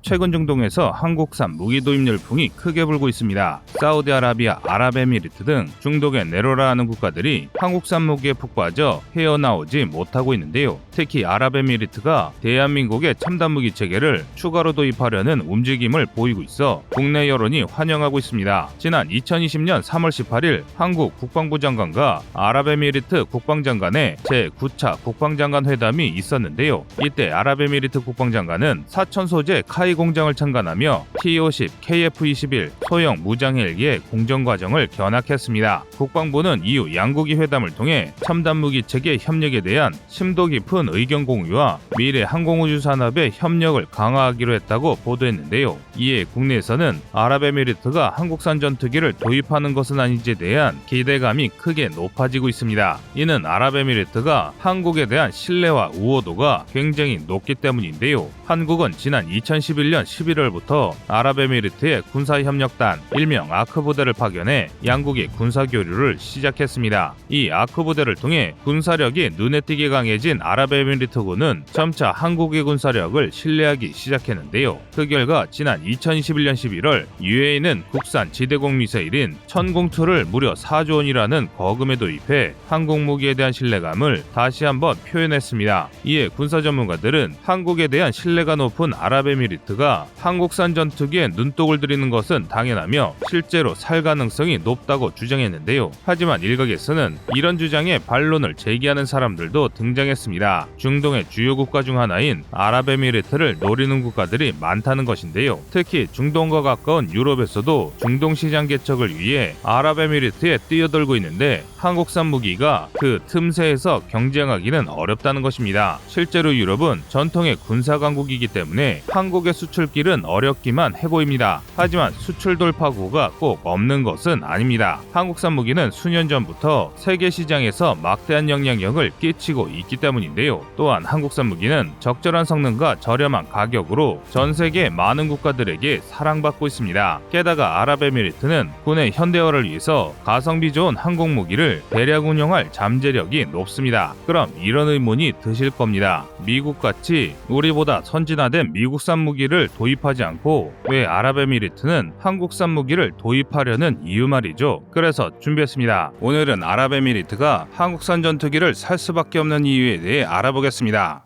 최근 중동에서 한국산 무기 도입 열풍이 크게 불고 있습니다. 사우디아라비아, 아랍에미리트 등 중동의 네로라는 국가들이 한국산 무기에 푹 빠져 헤어나오지 못하고 있는데요. 특히 아랍에미리트가 대한민국의 첨단 무기 체계를 추가로 도입하려는 움직임을 보이고 있어 국내 여론이 환영하고 있습니다. 지난 2020년 3월 18일 한국 국방부 장관과 아랍에미리트 국방장관의 제9차 국방장관 회담이 있었는데요. 이때 아랍에미리트 국방장관은 사천 소재 카이 공장을 참관하며 T-50, KF-21 소형 무장 헬기의 공정 과정을 견학했습니다. 국방부는 이후 양국이 회담을 통해 첨단 무기 체계 협력에 대한 심도 깊은 의견 공유와 미래 항공우주 산업의 협력을 강화하기로 했다고 보도했는데요. 이에 국내에서는 아랍에미리트가 한국산 전투기를 도입하는 것은 아닌지에 대한 기대감이 크게 높아지고 있습니다. 이는 아랍에미리트가 한국에 대한 신뢰와 우호도가 굉장히 높기 때문인데요. 한국은 지난 2011년 11월부터 아랍에미리트의 군사협력단 일명 아크 부대를 파견해 양국의 군사교류를 시작했습니다. 이 아크 부대를 통해 군사력이 눈에 띄게 강해진 아랍에미리트군은 점차 한국의 군사력을 신뢰하기 시작했는데요. 그 결과 지난 2021년 11월 UAE는 국산 지대공 미사일인 천공2를 무려 4조 원이라는 거금에 도입해 한국 무기에 대한 신뢰감을 다시 한번 표현했습니다. 이에 군사 전문가들은 한국에 대한 신뢰가 높은 아랍에미리트가 한국산 전투기에 눈독을 들이는 것은 당연하며 실제로 살 가능성이 높다고 주장했는데요. 하지만 일각에서는 이런 주장에 반론을 제기하는 사람들도 등장했습니다. 중동의 주요 국가 중 하나인 아랍에미리트를 노리는 국가들이 많다는 것인데요. 특히 중동과 가까운 유럽에서도 중동 시장 개척을 위해 아랍에미리트에 뛰어들고 있는데 한국산 무기가 그 틈새에서 경쟁하기는 어렵다는 것입니다. 실제로 유럽은 전통의 군사 강국이기 때문에 한국의 수출길은 어렵기만 해 보입니다. 하지만 수출 돌파구가 꼭 없는 것은 아닙니다. 한국산 무기는 수년 전부터 세계 시장에서 막대한 영향력을 끼치고 있기 때문인데요. 또한 한국산 무기는 적절한 성능과 저렴한 가격으로 전 세계 많은 국가들에게 사랑받고 있습니다. 게다가 아랍에미리트는 군의 현대화를 위해서 가성비 좋은 항공 무기를 대량 운영할 잠재력이 높습니다. 그럼 이런 의문이 드실 겁니다. 미국같이 우리보다 선진화된 미국산 무기를 도입하지 않고 왜 아랍에미리트는 한국산 무기를 도입하려는 이유 말이죠. 그래서 준비했습니다. 오늘은 아랍에미리트가 한국산 전투기를 살 수밖에 없는 이유에 대해 알아보겠습니다.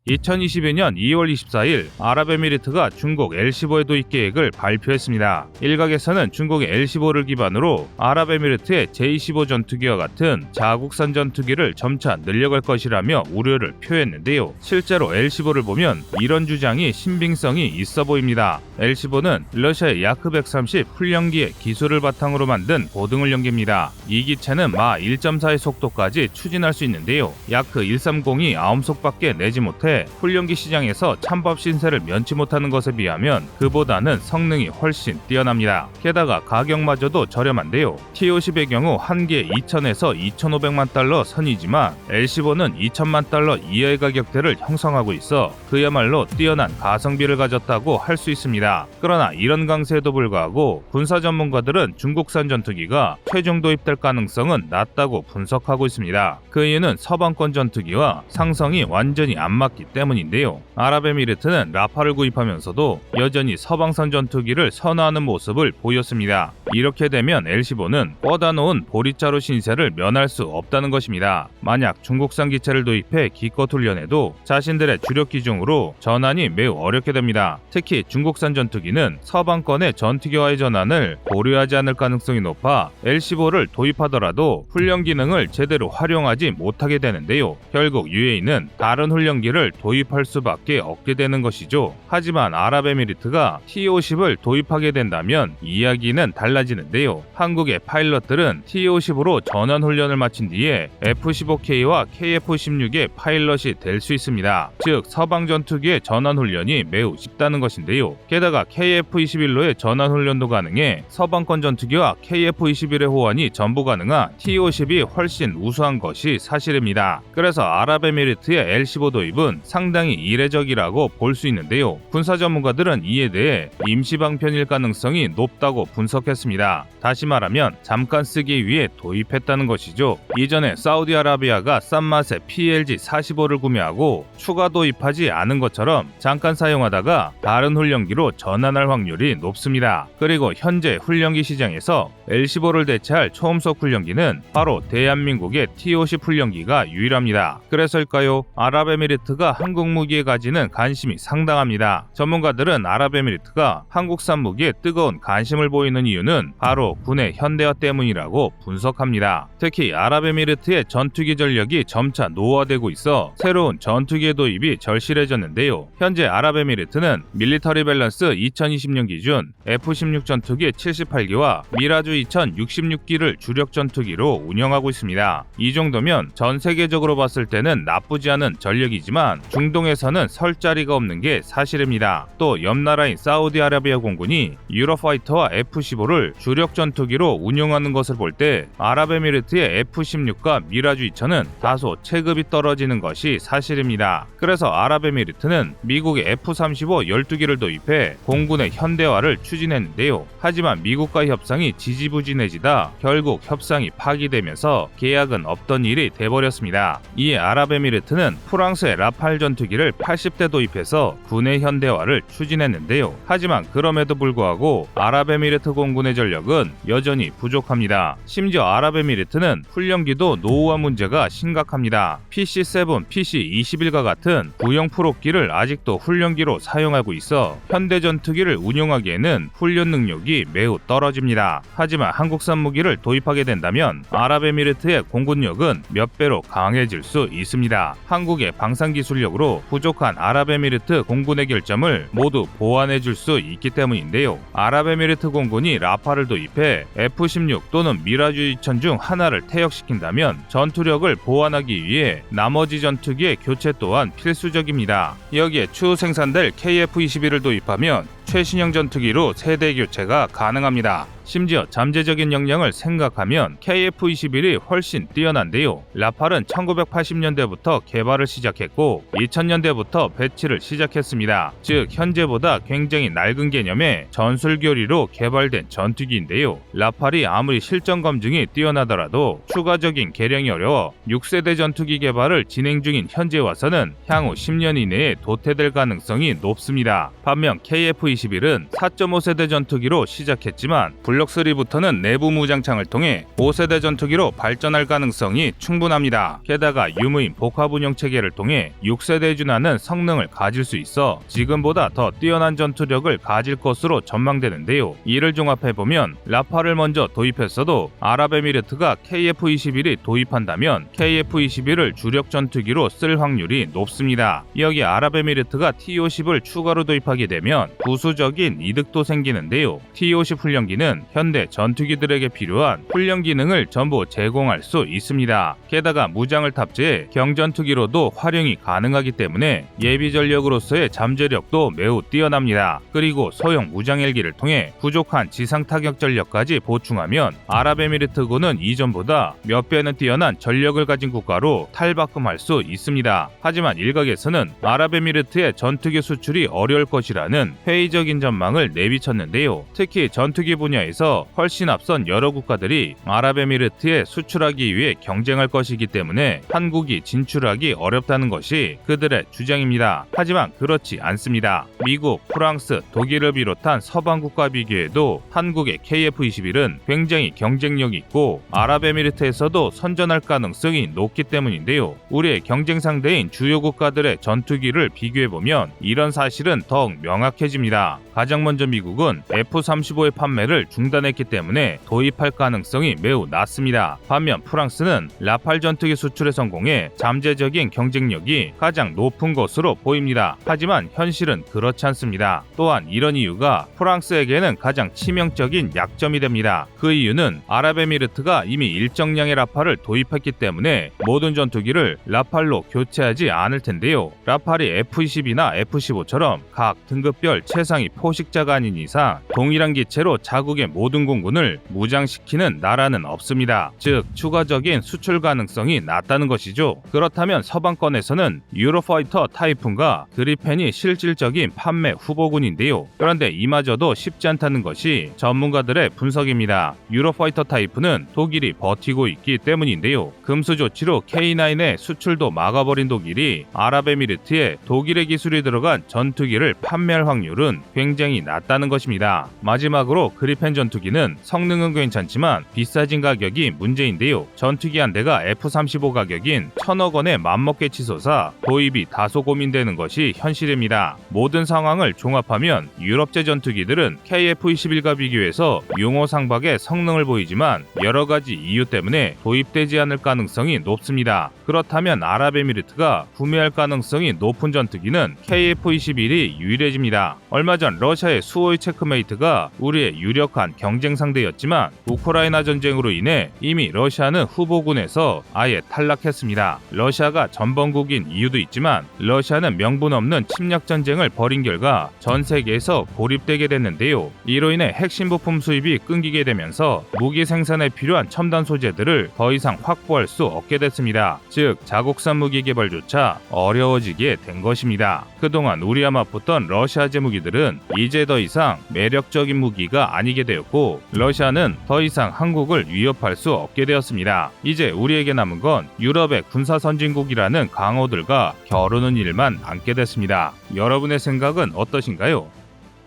2022년 2월 24일 아랍에미리트가 중국 L-15의 도입 계획을 발표했습니다. 일각에서는 중국의 L-15를 기반으로 아랍에미리트의 J-15 전투기와 같은 자국산 전투기를 점차 늘려갈 것이라며 우려를 표했는데요. 실제로 L-15를 보면 이런 주장이 신빙성이 있어 보입니다. L-15는 러시아의 야크-130 훈련기의 기술을 바탕으로 만든 고등훈 연기입니다. 이 기체는 마 1.4의 속도까지 추진할 수 있는데요. 야크-130이 9속밖에 내지 못해 훈련기 시장에서 찬밥 신세를 면치 못하는 것에 비하면 그보다는 성능이 훨씬 뛰어납니다. 게다가 가격마저도 저렴한데요. T-50의 경우 한 개에 2,000에서 2,500만 달러 선이지만 L-15는 2,000만 달러 이하의 가격대를 형성하고 있어 그야말로 뛰어난 가성비를 가졌다고 할 수 있습니다. 그러나 이런 강세에도 불구하고 군사 전문가들은 중국산 전투기가 최종 도입될 가능성은 낮다고 분석하고 있습니다. 그 이유는 서방권 전투기와 상성이 완전히 안 맞기 때문인데요. 아랍에미리트는 라파를 구입하면서도 여전히 서방산 전투기를 선호하는 모습을 보였습니다. 이렇게 되면 L-15는 뻗어 놓은 보리자루 신세를 면할 수 없다는 것입니다. 만약 중국산 기체를 도입해 기껏 훈련해도 자신들의 주력 기종으로 전환이 매우 어렵게 됩니다. 특히 중국산 전투기는 서방권의 전투기와의 전환을 고려하지 않을 가능성이 높아 L-15를 도입하더라도 훈련 기능을 제대로 활용하지 못하게 되는데요. 결국 UAE는 다른 훈련기를 도입할 수밖에 없게 되는 것이죠. 하지만 아랍에미리트가 T-50을 도입하게 된다면 이야기는 달라지는데요. 한국의 파일럿들은 T-50으로 전원 훈련을 마친 뒤에 F-15K와 KF-16의 파일럿이 될 수 있습니다. 즉 서방 전투기의 전원 훈련이 매우 쉽다는 것인데요. 게다가 KF-21로의 전원 훈련도 가능해 서방권 전투기와 KF-21의 호환이 전부 가능한 T-50이 훨씬 우수한 것이 사실입니다. 그래서 아랍에미리트의 L-15 도입은 상당히 이례적이라고 볼 수 있는데요. 군사 전문가들은 이에 대해 임시방편일 가능성이 높다고 분석했습니다. 다시 말하면 잠깐 쓰기 위해 도입했다는 것이죠. 이전에 사우디아라비아가 싼 맛에 PLG-45를 구매하고 추가 도입하지 않은 것처럼 잠깐 사용하다가 다른 훈련기로 전환할 확률이 높습니다. 그리고 현재 훈련기 시장에서 L-15를 대체할 초음속 훈련기는 바로 대한민국의 T-50 훈련기가 유일합니다. 그래서일까요? 아랍에미리트가 한국 무기에 가지는 관심이 상당합니다. 전문가들은 아랍에미리트가 한국산 무기에 뜨거운 관심을 보이는 이유는 바로 군의 현대화 때문이라고 분석합니다. 특히 아랍에미리트의 전투기 전력이 점차 노후화되고 있어 새로운 전투기의 도입이 절실해졌는데요. 현재 아랍에미리트는 밀리터리 밸런스 2020년 기준 F-16 전투기 78기와 미라주 2066기를 주력 전투기로 운영하고 있습니다. 이 정도면 전 세계적으로 봤을 때는 나쁘지 않은 전력이지만 중동에서는 설 자리가 없는 게 사실입니다. 또 옆나라인 사우디아라비아 공군이 유로파이터와 F-15를 주력 전투기로 운용하는 것을 볼 때 아랍에미리트의 F-16과 미라주 2000은 다소 체급이 떨어지는 것이 사실입니다. 그래서 아랍에미리트는 미국의 F-35 12기를 도입해 공군의 현대화를 추진했는데요. 하지만 미국과 협상이 지지부진해지다 결국 협상이 파기되면서 계약은 없던 일이 돼버렸습니다. 이에 아랍에미리트는 프랑스의 라팔 전투기를 80대 도입해서 군의 현대화를 추진했는데요. 하지만 그럼에도 불구하고 아랍에미리트 공군의 전력은 여전히 부족합니다. 심지어 아랍에미리트는 훈련기도 노후화 문제가 심각합니다. PC-7, PC-21과 같은 구형 프로기를 아직도 훈련기로 사용하고 있어 현대 전투기를 운용하기에는 훈련 능력이 매우 떨어집니다. 하지만 한국산 무기를 도입하게 된다면 아랍에미리트의 공군력은 몇 배로 강해질 수 있습니다. 한국의 방산기술력으로 부족한 아랍에미리트 공군의 결점을 모두 보완해줄 수 있기 때문인데요. 아랍에미리트 공군이 라팔을 도입해 F-16 또는 미라주 2000 중 하나를 퇴역시킨다면 전투력을 보완하기 위해 나머지 전투기의 교체 또한 필수적입니다. 여기에 추후 생산될 KF-21을 도입하면 최신형 전투기로 세대 교체가 가능합니다. 심지어 잠재적인 역량을 생각하면 KF-21이 훨씬 뛰어난데요. 라팔은 1980년대부터 개발을 시작했고 2000년대부터 배치를 시작했습니다. 즉 현재보다 굉장히 낡은 개념의 전술교리로 개발된 전투기인데요. 라팔이 아무리 실전 검증이 뛰어나더라도 추가적인 개량이 어려워 6세대 전투기 개발을 진행 중인 현재 와서는 향후 10년 이내에 도태될 가능성이 높습니다. 반면 KF-21은 4.5세대 전투기로 시작했지만 블록3부터는 내부 무장창을 통해 5세대 전투기로 발전할 가능성이 충분합니다. 게다가 유무인 복합 운영 체계를 통해 6세대에 준하는 성능을 가질 수 있어 지금보다 더 뛰어난 전투력을 가질 것으로 전망되는데요. 이를 종합해보면 라팔을 먼저 도입했어도 아랍에미리트가 KF-21이 도입한다면 KF-21을 주력 전투기로 쓸 확률이 높습니다. 여기 아랍에미리트가 T-50을 추가로 도입하게 되면 부수적인 이득도 생기는데요. T-50 훈련기는 현대 전투기들에게 필요한 훈련 기능을 전부 제공할 수 있습니다. 게다가 무장을 탑재해 경전투기로도 활용이 가능하기 때문에 예비 전력으로서의 잠재력도 매우 뛰어납니다. 그리고 소형 무장 헬기를 통해 부족한 지상 타격 전력까지 보충하면 아랍에미리트군은 이전보다 몇 배는 뛰어난 전력을 가진 국가로 탈바꿈할 수 있습니다. 하지만 일각에서는 아랍에미리트의 전투기 수출이 어려울 것이라는 회의적인 전망을 내비쳤는데요. 특히 전투기 분야에서 훨씬 앞선 여러 국가들이 아랍에미리트에 수출하기 위해 경쟁할 것이기 때문에 한국이 진출하기 어렵다는 것이 그들의 주장입니다. 하지만 그렇지 않습니다. 미국, 프랑스, 독일을 비롯한 서방 국가 비교해도 한국의 KF-21은 굉장히 경쟁력이 있고 아랍에미리트에서도 선전할 가능성이 높기 때문인데요. 우리의 경쟁 상대인 주요 국가들의 전투기를 비교해보면 이런 사실은 더욱 명확해집니다. 가장 먼저 미국은 F-35의 판매를 중단했기 때문에 도입할 가능성이 매우 낮습니다. 반면 프랑스는 라팔 전투기 수출에 성공해 잠재적인 경쟁력이 가장 높은 것으로 보입니다. 하지만 현실은 그렇지 않습니다. 또한 이런 이유가 프랑스에게는 가장 치명적인 약점이 됩니다. 그 이유는 아랍에미리트가 이미 일정량의 라팔을 도입했기 때문에 모든 전투기를 라팔로 교체하지 않을 텐데요. 라팔이 F-22나 F-15처럼 각 등급별 최상위 포식자가 아닌 이상 동일한 기체로 자국의 모든 공군을 무장시키는 나라는 없습니다. 즉 추가적인 수출 가능성이 낮다는 것이죠. 그렇다면 서방권에서는 유로파이터 타이푼과 그리펜이 실질적인 판매 후보군인데요. 그런데 이마저도 쉽지 않다는 것이 전문가들의 분석입니다. 유로파이터 타이푼은 독일이 버티고 있기 때문인데요. 금수 조치로 K9의 수출도 막아버린 독일이 아랍에미리트에 독일의 기술이 들어간 전투기를 판매할 확률은 굉장히 낮다는 것입니다. 마지막으로 그리펜 전투기는 성능은 괜찮지만 비싸진 가격이 문제인데요. 전투기 한 대가 F-35 가격인 1,000억 원에 맘먹게 치솟아 도입이 다소 고민되는 것이 현실입니다. 모든 상황을 종합하면 유럽제 전투기들은 KF-21과 비교해서 용호 상박의 성능을 보이지만 여러 가지 이유 때문에 도입되지 않을 가능성이 높습니다. 그렇다면 아랍에미리트가 구매할 가능성이 높은 전투기는 KF-21이 유일해집니다. 얼마 전 러시아의 수호의 체크메이트가 우리의 유력한 경쟁 상대였지만 우크라이나 전쟁으로 인해 이미 러시아는 후보군에서 아예 탈락했습니다. 러시아가 전범국인 이유도 있지만 러시아는 명분 없는 침략 전쟁을 벌인 결과 전 세계에서 고립되게 됐는데요. 이로 인해 핵심 부품 수입이 끊기게 되면서 무기 생산에 필요한 첨단 소재들을 더 이상 확보할 수 없게 됐습니다. 즉 자국산 무기 개발조차 어려워지게 된 것입니다. 그동안 우리와 맞붙던 러시아제 무기들은 이제 더 이상 매력적인 무기가 아니게 되었고 러시아는 더 이상 한국을 위협할 수 없게 되었습니다. 이제 우리에게 남은 건 유럽의 군사 선진국이라는 강호들과 겨루는 일만 남게 됐습니다. 여러분의 생각은 어떠신가요?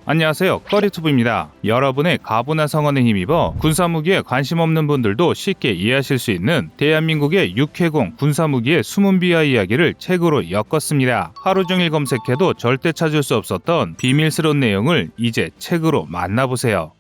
안녕하세요, 꺼리투브입니다. 여러분의 가부나 성원에 힘입어 군사무기에 관심 없는 분들도 쉽게 이해하실 수 있는 대한민국의 육해공 군사무기의 숨은 비하 이야기를 책으로 엮었습니다. 하루 종일 검색해도 절대 찾을 수 없었던 비밀스러운 내용을 이제 책으로 만나보세요.